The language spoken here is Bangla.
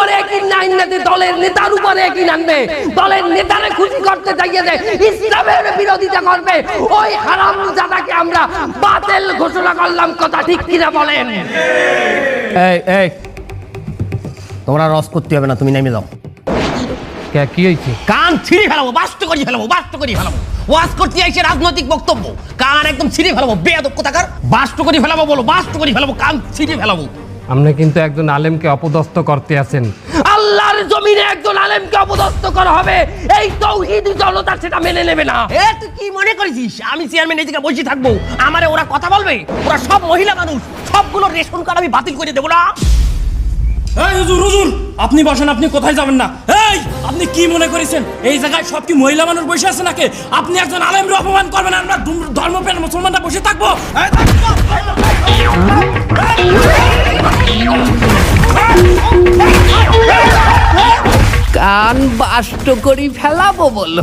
উপরে কি নাইনাতে দলের নেতার উপরে কি নামবে, দলের নেতারে খুশি করতে চাইয়ে যে ইসলামের বিরোধিতা করবে, ওই হারামজাদাকে আমরা বাতিল ঘোষণা করলাম। কথা ঠিক কিনা বলেন? এই এই তোমরা রস করতে হবে না, তুমি নেমে যাও। কি হয়েছে? কান ছিঁড়ে ফেলাবো, বাস্ত করি ফেলাবো, বাস্ত করি ফেলাবো। ওয়াজ করতে আইছে রাজনৈতিক বক্তব্য, কান একদম ছিঁড়ে ফেলাবো। বেয়াদব কোথাকার, বাস্ত করি ফেলাবো বলো, বাস্ত করি ফেলাবো, কান ছিঁড়ে ফেলাবো। আপনি কিন্তু একজন আলেমকে অপদস্থ করতে আছেন। আল্লাহর জমিনে একজন আলেমকে অপদস্থ করা হবে, এই তাওহীদি জনতা সেটা মেনে নেবে না। এ তুই কি মনে করেছিস আমি চেয়ারম্যান এই জায়গায় বসে থাকবো? আমারে ওরা কথা বলবে? ওরা সব মহিলা মানুষ, সবগুলো রেশন কার্ড আমি বাতিল করে দেবো না। এই হুজুর, হুজুর আপনি বসেন, আপনি কোথায় যাবেন না? এই আপনি কি মনে করেছেন এই জায়গায় সব কি মহিলা মানুষ বসে আছে নাকি? আপনি একজন আলেমকে অপমান করবেন, আমরা ধর্মপ্রাণ মুসলমানরা বসে থাকবো? কান বাষ্ট করি ফেলাবো বলো।